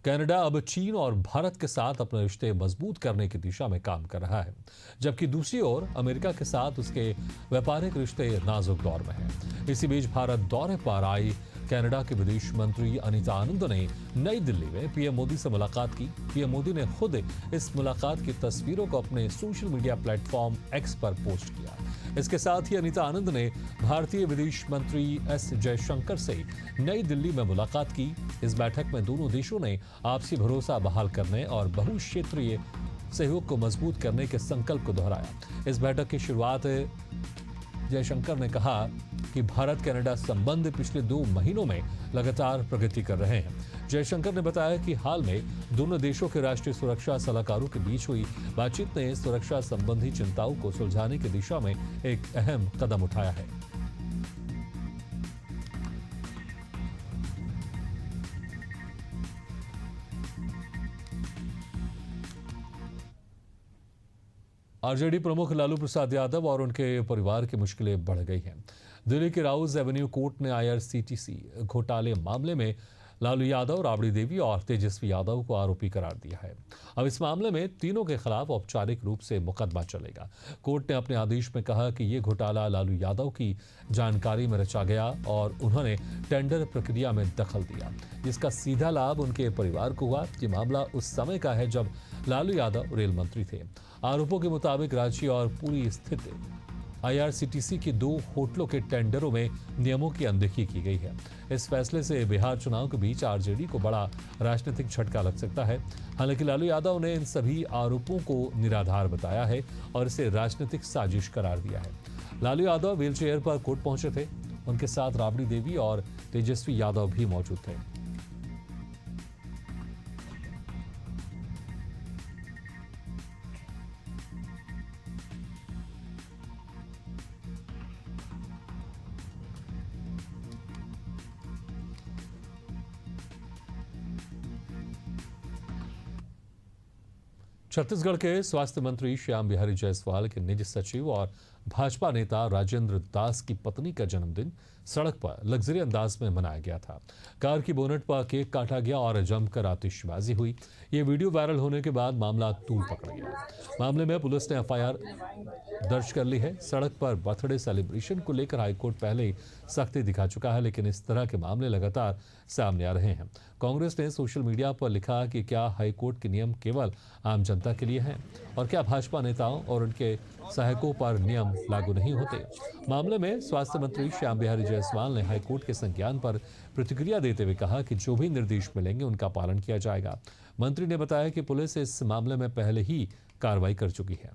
Canada अब चीन और भारत के साथ अपने रिश्ते मजबूत करने की दिशा में काम कर रहा है, जबकि दूसरी ओर अमेरिका के साथ उसके व्यापारिक रिश्ते नाजुक दौर में हैं। इसी बीच भारत दौरे पर आई कनाडा के विदेश मंत्री अनीता आनंद ने नई दिल्ली में पीएम मोदी से मुलाकात की। पीएम मोदी ने खुद इस मुलाकात की तस्वीरों को अपने सोशल मीडिया प्लेटफॉर्म एक्स पर पोस्ट किया। इसके साथ ही अनीता आनंद ने भारतीय विदेश मंत्री एस जयशंकर से नई दिल्ली में मुलाकात की। इस बैठक में दोनों देशों ने आपसी भरोसा बहाल करने और बहुक्षेत्रीय सहयोग को मजबूत करने के संकल्प को दोहराया। इस बैठक की शुरुआत जयशंकर ने कहा कि भारत कनाडा संबंध पिछले 2 महीनों में लगातार प्रगति कर रहे हैं। जयशंकर ने बताया कि हाल में दोनों देशों के राष्ट्रीय सुरक्षा सलाहकारों के बीच हुई बातचीत ने सुरक्षा संबंधी चिंताओं को सुलझाने की दिशा में एक अहम कदम उठाया है। आरजेडी प्रमुख लालू प्रसाद यादव और उनके परिवार की मुश्किलें बढ़ गई हैं। दिल्ली के राउज एवेन्यू कोर्ट ने आईआरसीटीसी घोटाले मामले में लालू यादव, राबड़ी देवी और तेजस्वी यादव को आरोपी करार दिया है। अब इस मामले में तीनों के खिलाफ औपचारिक रूप से मुकदमा चलेगा। कोर्ट ने अपने आदेश में कहा कि ये घोटाला लालू यादव की जानकारी में रचा गया और उन्होंने टेंडर प्रक्रिया में दखल दिया, जिसका सीधा लाभ उनके परिवार को हुआ। ये मामला उस समय का है जब लालू यादव रेल मंत्री थे। आरोपों के मुताबिक रांची और पूरी स्थित आईआरसीटीसी के 2 होटलों के टेंडरों में नियमों की अनदेखी की गई है। इस फैसले से बिहार चुनाव के बीच आरजेडी को बड़ा राजनीतिक झटका लग सकता है। हालांकि लालू यादव ने इन सभी आरोपों को निराधार बताया है और इसे राजनीतिक साजिश करार दिया है। लालू यादव व्हीलचेयर पर कोर्ट पहुंचे थे। उनके साथ राबड़ी देवी और तेजस्वी यादव भी मौजूद थे। छत्तीसगढ़ के स्वास्थ्य मंत्री श्याम बिहारी जायसवाल के निज सचिव और भाजपा नेता राजेंद्र दास की पत्नी का जन्मदिन सड़क पर लग्जरी अंदाज में मनाया गया था। कार की बोनट पर केक काटा गया और जमकर आतिशबाजी हुई। ये वीडियो वायरल होने के बाद मामला तूल पकड़ गया। मामले में पुलिस ने एफआईआर दर्ज कर ली है। सड़क पर बर्थडे सेलिब्रेशन को लेकर हाईकोर्ट पहले ही सख्ती दिखा चुका है, लेकिन इस तरह के मामले लगातार सामने आ रहे हैं। कांग्रेस ने सोशल मीडिया पर लिखा कि क्या हाईकोर्ट के नियम केवल आम जनता के लिए हैं और क्या भाजपा नेताओं और उनके सहायकों पर नियम लागू नहीं होते। मामले में स्वास्थ्य मंत्री श्याम बिहारी जायसवाल ने हाईकोर्ट के संज्ञान पर प्रतिक्रिया देते हुए कहा कि जो भी निर्देश मिलेंगे उनका पालन किया जाएगा। मंत्री ने बताया कि पुलिस इस मामले में पहले ही कार्रवाई कर चुकी है।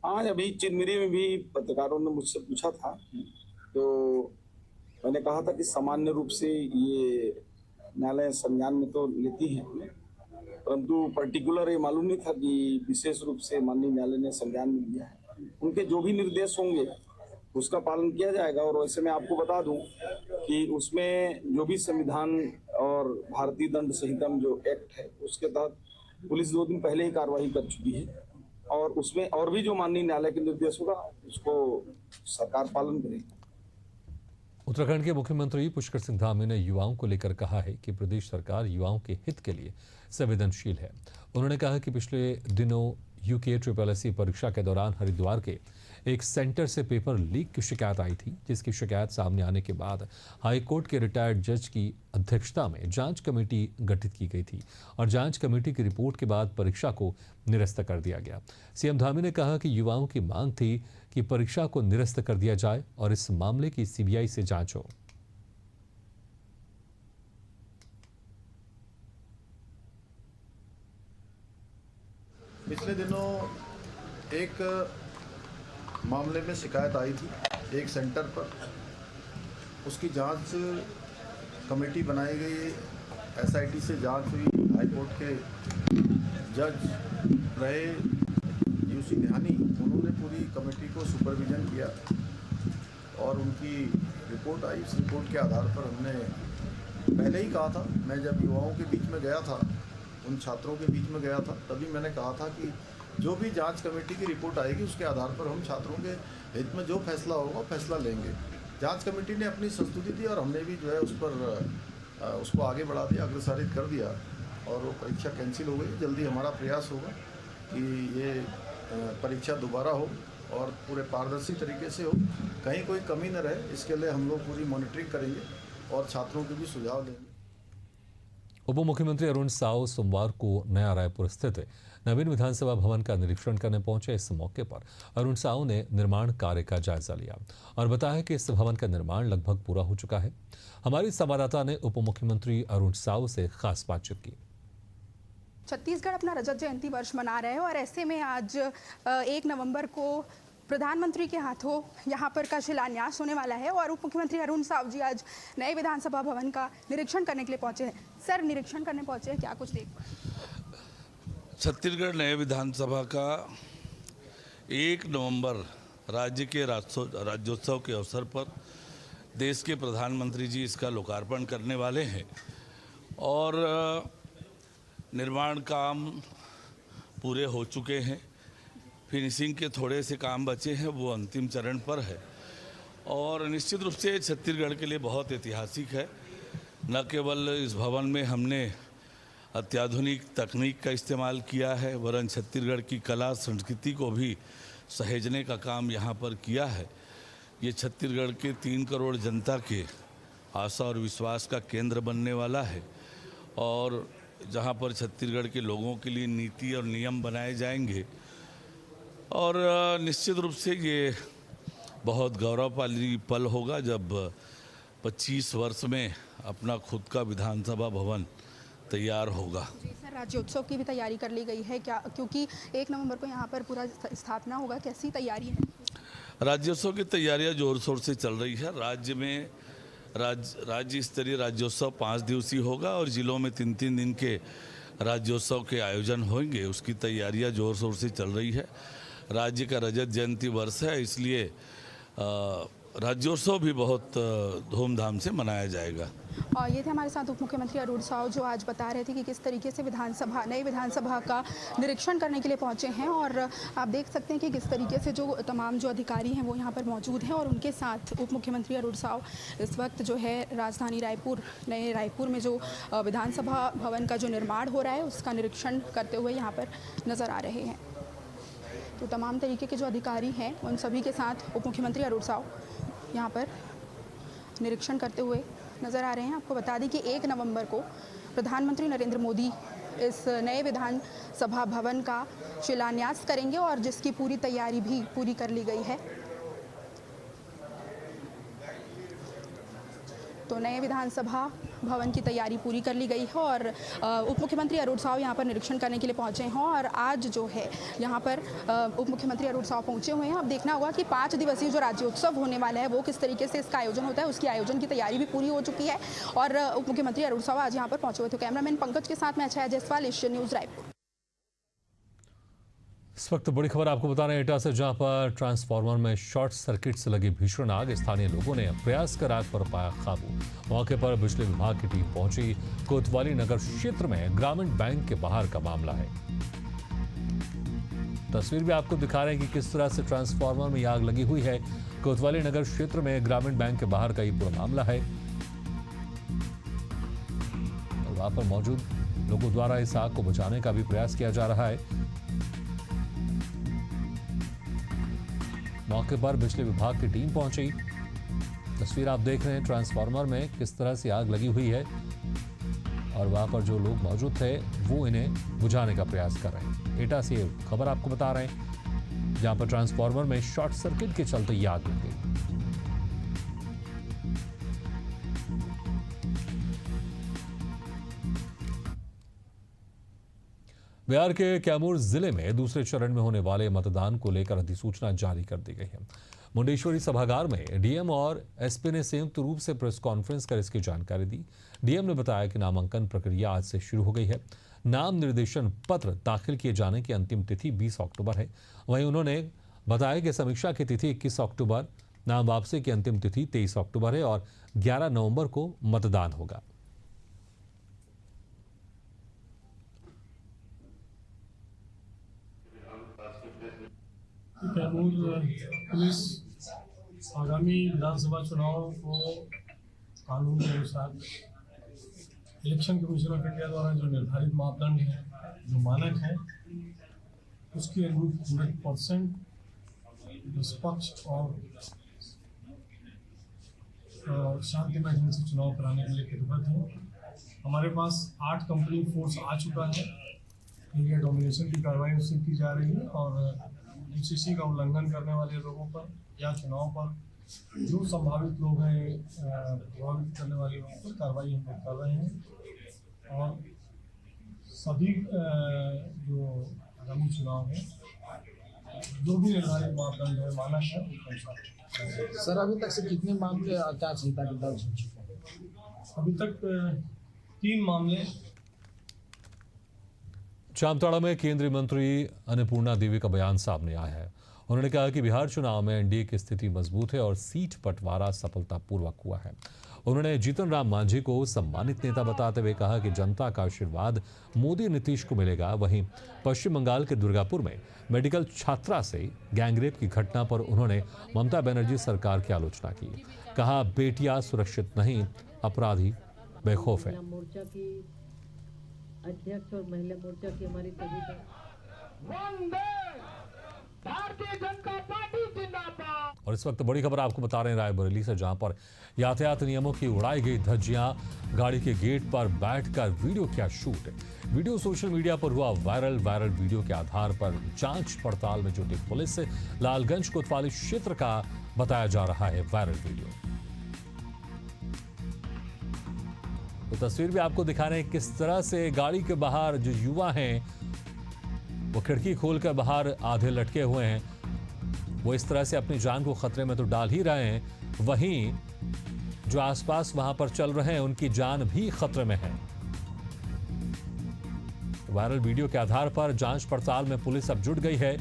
आज अभी चिरमिरी में भी पत्रकारों ने मुझसे पूछा था, तो मैंने कहा था कि सामान्य रूप से ये न्यायालय संज्ञान में तो लेती है, परंतु पर्टिकुलर ये मालूम नहीं था कि विशेष रूप से माननीय न्यायालय ने संज्ञान में लिया है। उनके जो भी निर्देश होंगे उसका पालन किया जाएगा। और वैसे मैं आपको बता दूं कि उसमें जो भी संविधान और भारतीय दंड संहिता में जो एक्ट है उसके तहत पुलिस 2 दिन पहले ही कार्रवाई कर चुकी है और उसमें और भी जो माननीय न्यायालय के निर्देश होगा उसको सरकार पालन करेगी। उत्तराखंड के मुख्यमंत्री पुष्कर सिंह धामी ने युवाओं को लेकर कहा है कि प्रदेश सरकार युवाओं के हित के लिए संवेदनशील है। उन्होंने कहा कि पिछले दिनों UKSSC परीक्षा के दौरान हरिद्वार के एक सेंटर से पेपर लीक की शिकायत आई थी, जिसकी शिकायत सामने आने के बाद हाईकोर्ट के रिटायर्ड जज की अध्यक्षता में जांच कमेटी गठित की गई थी और जांच कमेटी की रिपोर्ट के बाद परीक्षा को निरस्त कर दिया गया। सीएम धामी ने कहा कि युवाओं की मांग थी कि परीक्षा को निरस्त कर दिया जाए और इस मामले की CBI से जांच हो। पिछले दिनों एक मामले में शिकायत आई थी एक सेंटर पर, उसकी जांच कमेटी बनाई गई, SIT से जांच हुई। हाईकोर्ट के जज रहे UC निहानी, उन्होंने पूरी कमेटी को सुपरविजन किया और उनकी रिपोर्ट आई। इस रिपोर्ट के आधार पर हमने पहले ही कहा था, मैं जब युवाओं के बीच में गया था, उन छात्रों के बीच में गया था, तभी मैंने कहा था कि जो भी जांच कमेटी की रिपोर्ट आएगी उसके आधार पर हम छात्रों के हित में जो फैसला होगा फैसला लेंगे। जांच कमेटी ने अपनी संस्तुति दी और हमने भी जो है उस पर उसको आगे बढ़ा दिया, अग्रसारित कर दिया और वो परीक्षा कैंसिल हो गई। जल्दी हमारा प्रयास होगा कि ये परीक्षा दोबारा हो और पूरे पारदर्शी तरीके से हो, कहीं कोई कमी न रहे। इसके लिए हम लोग पूरी मॉनिटरिंग करेंगे और छात्रों के भी सुझाव लेंगे। उप मुख्यमंत्री अरुण साव सोमवार को नया रायपुर स्थित नवीन विधानसभा भवन का निरीक्षण करने पहुंचे। इस मौके पर अरुण साव ने निर्माण कार्य का जायजा लिया और बताया कि इस भवन का निर्माण लगभग पूरा हो चुका है। हमारी संवाददाता ने उप मुख्यमंत्री अरुण साव से खास बातचीत की। छत्तीसगढ़ अपना रजत जयंती वर्ष मना रहे हैं और ऐसे में आज 1 नवंबर को प्रधानमंत्री के हाथों यहाँ पर का शिलान्यास होने वाला है और उप मुख्यमंत्री अरुण साव जी आज नए विधानसभा भवन का निरीक्षण करने के लिए पहुंचे हैं। सर, निरीक्षण करने पहुंचे हैं, क्या कुछ देख पाए? छत्तीसगढ़ नए विधानसभा का 1 नवंबर राज्य के राज्योत्सव के अवसर पर देश के प्रधानमंत्री जी इसका लोकार्पण करने वाले हैं और निर्माण काम पूरे हो चुके हैं। फिनिशिंग के थोड़े से काम बचे हैं, वो अंतिम चरण पर है और निश्चित रूप से छत्तीसगढ़ के लिए बहुत ऐतिहासिक है। न केवल इस भवन में हमने अत्याधुनिक तकनीक का इस्तेमाल किया है, वरन छत्तीसगढ़ की कला संस्कृति को भी सहेजने का काम यहाँ पर किया है। ये छत्तीसगढ़ के 3 करोड़ जनता के आशा और विश्वास का केंद्र बनने वाला है और जहाँ पर छत्तीसगढ़ के लोगों के लिए नीति और नियम बनाए जाएंगे और निश्चित रूप से ये बहुत गौरवशाली पल होगा जब 25 वर्ष में अपना खुद का विधानसभा भवन तैयार होगा। जी सर, राज्योत्सव की भी तैयारी कर ली गई है क्या? क्योंकि 1 नवंबर को यहाँ पर पूरा स्थापना होगा, कैसी तैयारी है? राज्योत्सव की तैयारियां जोर शोर से चल रही है। राज्य में राज्य स्तरीय राज्योत्सव 5 दिवसीय होगा और जिलों में 3-3 दिन के राज्योत्सव के आयोजन होंगे। उसकी तैयारियां जोर शोर से चल रही है। राज्य का रजत जयंती वर्ष है, इसलिए राज्योत्सव भी बहुत धूमधाम से मनाया जाएगा। और ये थे हमारे साथ उप मुख्यमंत्री अरुण साव जो आज बता रहे थे कि किस तरीके से नई विधानसभा का निरीक्षण करने के लिए पहुंचे हैं और आप देख सकते हैं कि किस तरीके से जो तमाम जो अधिकारी हैं वो यहाँ पर मौजूद हैं और उनके साथ उप मुख्यमंत्री अरुण साव इस वक्त जो है राजधानी नए रायपुर में जो विधानसभा भवन का जो निर्माण हो रहा है उसका निरीक्षण करते हुए यहाँ पर नज़र आ रहे हैं। तो तमाम तरीके के जो अधिकारी हैं उन सभी के साथ उप मुख्यमंत्री अरुण साव यहाँ पर निरीक्षण करते हुए नज़र आ रहे हैं। आपको बता दें कि 1 नवंबर को प्रधानमंत्री नरेंद्र मोदी इस नए विधानसभा भवन का शिलान्यास करेंगे और जिसकी पूरी तैयारी भी पूरी कर ली गई है। तो नए विधानसभा भवन की तैयारी पूरी कर ली गई है और उप मुख्यमंत्री अरुण साव यहाँ पर निरीक्षण करने के लिए पहुँचे हैं और आज जो है यहाँ पर उप मुख्यमंत्री अरुण साव पहुँचे हुए हैं। अब देखना होगा कि 5 दिवसीय जो राज्योत्सव होने वाला है वो किस तरीके से इसका आयोजन होता है, उसकी आयोजन की तैयारी भी पूरी हो चुकी है और उप मुख्यमंत्री अरुण साव आज यहाँ पर पहुँचे हुए थे। कैमरामैन पंकज के साथ मैं अच्छा जायसवाल, एशियन न्यूज़ रायपुर। इस वक्त बड़ी खबर आपको बता रहे हैं एटा से, जहां पर ट्रांसफार्मर में शॉर्ट सर्किट से लगी भीषण आग। स्थानीय लोगों ने प्रयास कर आग पर पाया काबू। मौके पर बिजली विभाग की टीम पहुंची। कोतवाली नगर क्षेत्र में ग्रामीण बैंक के बाहर का मामला है। तस्वीर भी आपको दिखा रहे हैं कि किस तरह से ट्रांसफार्मर में आग लगी हुई है। कोतवाली नगर क्षेत्र में ग्रामीण बैंक के बाहर का ये पूरा मामला है और वहां पर मौजूद लोगों द्वारा इस आग को बुझाने का भी प्रयास किया जा रहा है। मौके पर बिजली विभाग की टीम पहुंची। तस्वीर आप देख रहे हैं ट्रांसफार्मर में किस तरह से आग लगी हुई है और वहां पर जो लोग मौजूद थे वो इन्हें बुझाने का प्रयास कर रहे हैं। एटा से खबर आपको बता रहे हैं जहां पर ट्रांसफार्मर में शॉर्ट सर्किट के चलते ये आग लग गई। बिहार के कैमूर जिले में दूसरे चरण में होने वाले मतदान को लेकर अधिसूचना जारी कर दी गई है। मुंडेश्वरी सभागार में डीएम और एसपी ने संयुक्त रूप से प्रेस कॉन्फ्रेंस कर इसकी जानकारी दी। डीएम ने बताया कि नामांकन प्रक्रिया आज से शुरू हो गई है। नाम निर्देशन पत्र दाखिल किए जाने की अंतिम तिथि 20 अक्टूबर है। वहीं उन्होंने बताया कि समीक्षा की तिथि 21 अक्टूबर, नाम वापसी की अंतिम तिथि 23 अक्टूबर है और 11 नवंबर को मतदान होगा। कैमूर पुलिस आगामी विधानसभा चुनाव को कानून के अनुसार इलेक्शन कमीशन ऑफ इंडिया द्वारा जो निर्धारित मापदंड है, जो मानक है, उसके अनुरूप 100% निष्पक्ष और शांतिमय ढंग से चुनाव कराने के लिए प्रतिबद्ध है। हमारे पास 8 कंपनी फोर्स आ चुका है। एरिया डोमिनेशन की कार्रवाई उससे की जा रही है और यूसीसी का उल्लंघन करने वाले लोगों पर या चुनाव पर जो संभावित लोग हैं प्रभावित करने वाले लोगों पर कार्रवाई हम लोग कर रहे हैं और सभी जो आगामी चुनाव है जो भी निर्धारित मापदंड है, मानक है, उसके अनुसार। सर अभी तक से कितने मामले आचार संहिता के दर्ज हो चुके हैं? अभी तक 3 मामले। जामताड़ा में केंद्रीय मंत्री अन्नपूर्णा देवी का बयान सामने आया है। उन्होंने कहा कि बिहार चुनाव में एनडीए की स्थिति मजबूत है और सीट बंटवारा सफलतापूर्वक हुआ है। उन्होंने जीतन राम मांझी को सम्मानित नेता बताते हुए कहा कि जनता का आशीर्वाद मोदी नीतीश को मिलेगा। वहीं पश्चिम बंगाल के दुर्गापुर में मेडिकल छात्रा से गैंगरेप की घटना पर उन्होंने ममता बनर्जी सरकार की आलोचना की। कहा बेटियां सुरक्षित नहीं, अपराधी बेखौफ है। मोर्चा की अध्यक्ष और महिला मोर्चा की हमारी सभी भारतीय जनता पार्टी जिंदाबाद। और इस वक्त बड़ी खबर आपको बता रहे हैं रायबरेली से, जहां पर यातायात नियमों की उड़ाई गई धज्जियां, गाड़ी के गेट पर बैठकर वीडियो किया शूट। वीडियो सोशल मीडिया पर हुआ वायरल वीडियो के आधार पर जांच पड़ताल में जुटी पुलिस। लालगंज कोतवाली क्षेत्र का बताया जा रहा है वायरल वीडियो। तो तस्वीर भी आपको दिखा रहे हैं किस तरह से गाड़ी के बाहर जो युवा हैं वो खिड़की खोलकर बाहर आधे लटके हुए हैं। वो इस तरह से अपनी जान को खतरे में तो डाल ही रहे हैं, वहीं जो आसपास वहां पर चल रहे हैं उनकी जान भी खतरे में है। वायरल वीडियो के आधार पर जांच पड़ताल में पुलिस अब जुट गई है।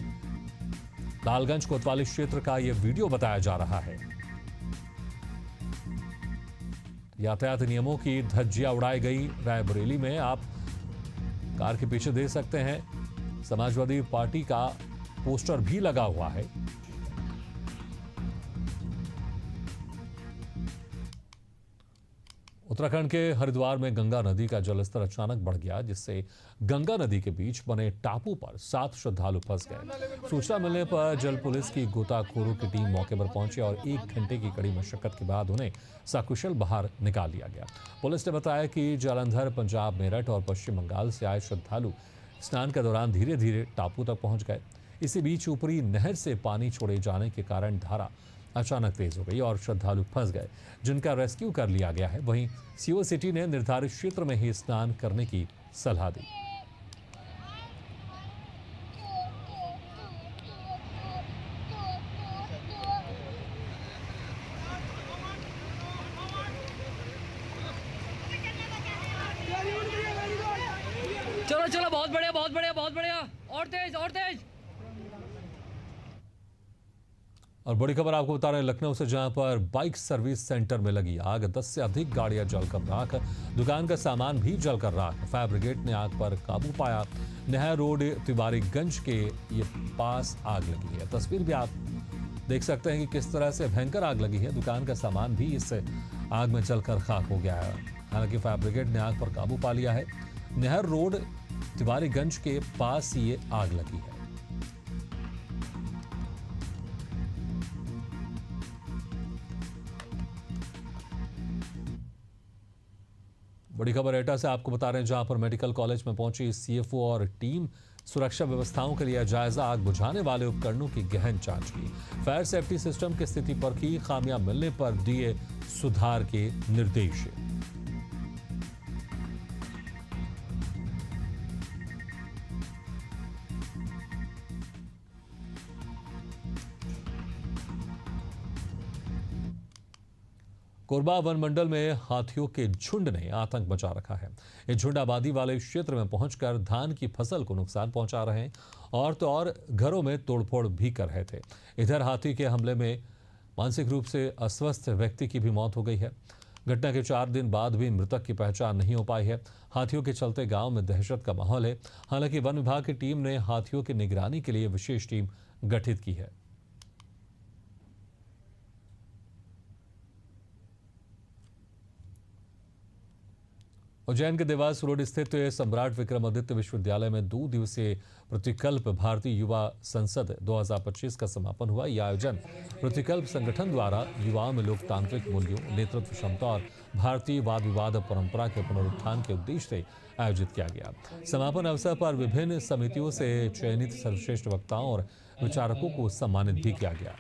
लालगंज कोतवाली क्षेत्र का यह वीडियो बताया जा रहा है। यातायात नियमों की धज्जियां उड़ाई गई रायबरेली में। आप कार के पीछे देख सकते हैं समाजवादी पार्टी का पोस्टर भी लगा हुआ है। उत्तराखंड के हरिद्वार में गंगा नदी का जलस्तर अचानक बढ़ गया, जिससे गंगा नदी के बीच बने टापू पर 7 श्रद्धालु फंस गए। सूचना मिलने पर जल पुलिस की गोताखोरों की टीम मौके पर पहुंची और 1 घंटे की कड़ी मशक्कत के बाद उन्हें सकुशल बाहर निकाल लिया गया। पुलिस ने बताया कि जालंधर, पंजाब, मेरठ और पश्चिम बंगाल से आए श्रद्धालु स्नान के दौरान धीरे धीरे टापू तक पहुंच गए। इसी बीच ऊपरी नहर से पानी छोड़े जाने के कारण धारा अचानक तेज हो गई और श्रद्धालु फंस गए, जिनका रेस्क्यू कर लिया गया है। वहीं सीओ सिटी ने निर्धारित क्षेत्र में ही स्नान करने की सलाह दी। चलो चलो, बहुत बढ़िया बहुत बढ़िया बहुत बढ़िया, और तेज और तेज। और बड़ी खबर आपको बता रहे हैं लखनऊ से, जहां पर बाइक सर्विस सेंटर में लगी आग। 10 से अधिक गाड़ियां जलकर राख, दुकान का सामान भी जलकर राख। फायर ब्रिगेड ने आग पर काबू पाया। नहर रोड तिवारीगंज के ये पास आग लगी है। तस्वीर भी आप देख सकते हैं कि किस तरह से भयंकर आग लगी है। दुकान का सामान भी इस आग में जलकर खाक हो गया है। हालांकि फायर ब्रिगेड ने आग पर काबू पा लिया है। नहर रोड तिवारीगंज के पास ये आग लगी है। बड़ी खबर एटा से आपको बता रहे हैं, जहां पर मेडिकल कॉलेज में पहुंची सीएफओ और टीम सुरक्षा व्यवस्थाओं के लिए जायजा। आग बुझाने वाले उपकरणों की गहन जांच की। फायर सेफ्टी सिस्टम की स्थिति पर की। खामियां मिलने पर दिए सुधार के निर्देश। कोरबा वन मंडल में हाथियों के झुंड ने आतंक मचा रखा है। ये झुंड आबादी वाले क्षेत्र में पहुंचकर धान की फसल को नुकसान पहुंचा रहे हैं और तो और घरों में तोड़फोड़ भी कर रहे थे। इधर हाथी के हमले में मानसिक रूप से अस्वस्थ व्यक्ति की भी मौत हो गई है। घटना के 4 दिन बाद भी मृतक की पहचान नहीं हो पाई है। हाथियों के चलते गांव में दहशत का माहौल है। हालांकि वन विभाग की टीम ने हाथियों की निगरानी के लिए विशेष टीम गठित की है। उज्जैन के देवास रोड स्थित सम्राट विक्रमादित्य विश्वविद्यालय में 2 दिवसीय प्रतिकल्प भारतीय युवा संसद 2025 का समापन हुआ। यह आयोजन प्रतिकल्प संगठन द्वारा युवाओं में लोकतांत्रिक मूल्यों, नेतृत्व क्षमता और भारतीय वाद विवाद परंपरा के पुनरुत्थान के उद्देश्य से आयोजित किया गया। समापन अवसर पर विभिन्न समितियों से चयनित सर्वश्रेष्ठ वक्ताओं और विचारकों को सम्मानित भी किया गया।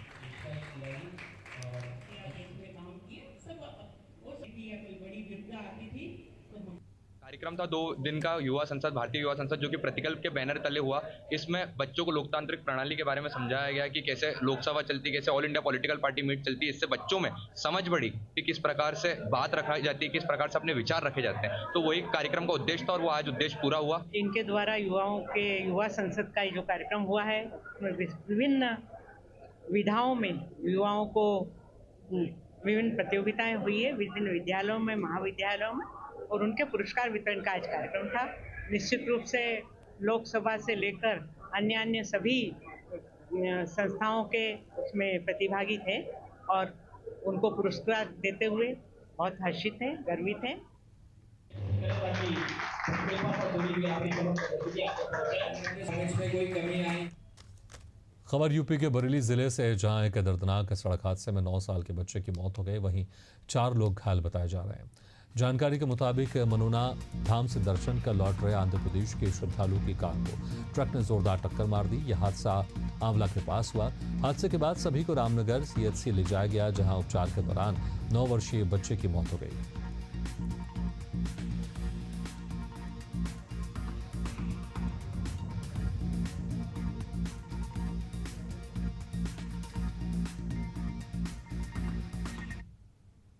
कार्यक्रम था 2 दिन का युवा संसद, भारतीय युवा संसद, जो कि प्रतिकल्प के बैनर तले हुआ। इसमें बच्चों को लोकतांत्रिक प्रणाली के बारे में समझाया गया कि कैसे लोकसभा चलती, कैसे all India political party meet चलती है। इससे बच्चों में समझ बढ़ी कि किस प्रकार से बात रखी जाती है, किस प्रकार से अपने विचार रखे जाते हैं। तो वही कार्यक्रम का उद्देश्य था और वो आज उद्देश्य पूरा हुआ। इनके द्वारा युवाओं के युवा संसद का जो कार्यक्रम हुआ है, उसमें विभिन्न विधाओं में युवाओं को विभिन्न प्रतियोगिताएं हुई है, विभिन्न विद्यालयों में, महाविद्यालयों में, और उनके पुरस्कार वितरण का आज कार्यक्रम था। निश्चित रूप से लोकसभा से लेकर अन्य सभी संस्थाओं के उसमें प्रतिभागी थे और उनको पुरस्कार देते हुए बहुत हर्षित हैं, गर्वित हैं। खबर यूपी के बरेली जिले से, जहां एक दर्दनाक सड़क हादसे में 9 साल के बच्चे की मौत हो गई, वहीं 4 लोग घायल बताए जा रहे हैं। जानकारी के मुताबिक मनोना धाम से दर्शन कर लौट रहे आंध्र प्रदेश के श्रद्धालु की कार को ट्रक ने जोरदार टक्कर मार दी। यह हादसा आंवला के पास हुआ। हादसे के बाद सभी को रामनगर सीएचसी ले जाया गया, जहां उपचार के दौरान 9 वर्षीय बच्चे की मौत हो गई।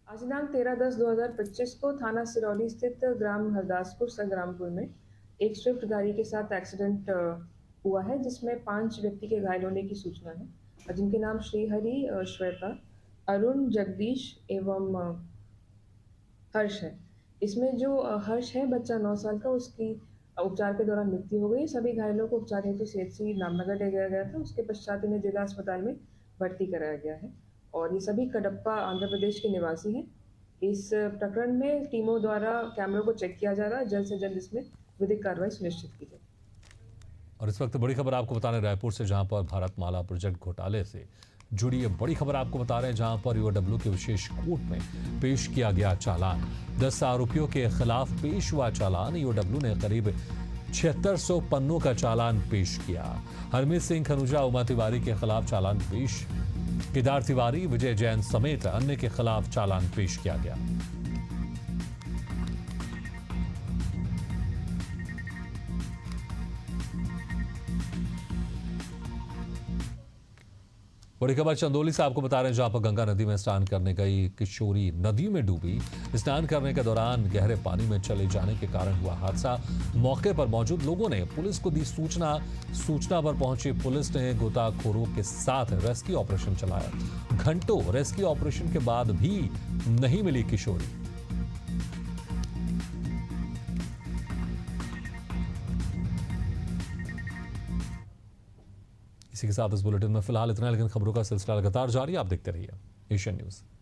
आज दिनांक 13/10/2025 को थाना सिरौली स्थित ग्राम हरदासपुर संग्रामपुर में एक स्विफ्ट गाड़ी के साथ एक्सीडेंट हुआ है, जिसमें 5 व्यक्ति के घायल होने की सूचना है, जिनके नाम श्रीहरि, श्वेता, अरुण, जगदीश एवं हर्ष है। इसमें जो हर्ष है, बच्चा 9 साल का, उसकी उपचार के दौरान मृत्यु हो गई। सभी घायलों को उपचार हेतु सीएचसी रामनगर ले जाया गया था। उसके पश्चात इन्हें जिला अस्पताल में भर्ती कराया गया है और ये सभी कडप्पा आंध्र प्रदेश के निवासी हैं। इस प्रकरण में टीमों द्वारा कैमरों को चेक किया जा रहा है। जल्द से जल्द इसमें विधिक कार्रवाई सुनिश्चित की जाए। और इस वक्त बड़ी खबर आपको बता रहे हैं रायपुर से, जहां पर भारतमाला प्रोजेक्ट घोटाले से जुड़ी ये बड़ी खबर आपको बता रहे हैं, जहां पर यूओडब्ल्यू के विशेष कोर्ट में पेश किया गया चालान। 10 आरोपियों के खिलाफ पेश हुआ चालान। यूओडब्ल्यू ने करीब 7600 पन्नों का चालान पेश किया। हरमीत सिंह खनुजा, उमा तिवारी के खिलाफ चालान पेश, केदार तिवारी, विजय जैन समेत अन्य के खिलाफ चालान पेश किया गया। बड़ी खबर चंदौली से आपको बता रहे हैं, जहां पर गंगा नदी में स्नान करने गई किशोरी नदी में डूबी। स्नान करने के दौरान गहरे पानी में चले जाने के कारण हुआ हादसा। मौके पर मौजूद लोगों ने पुलिस को दी सूचना। सूचना पर पहुंची पुलिस ने गोताखोरों के साथ रेस्क्यू ऑपरेशन चलाया। घंटों रेस्क्यू ऑपरेशन के बाद भी नहीं मिली किशोरी। इसी के साथ इस बुलेटिन में फिलहाल इतना, लेकिन खबरों का सिलसिला लगातार जारी। आप देखते रहिए एशियन न्यूज।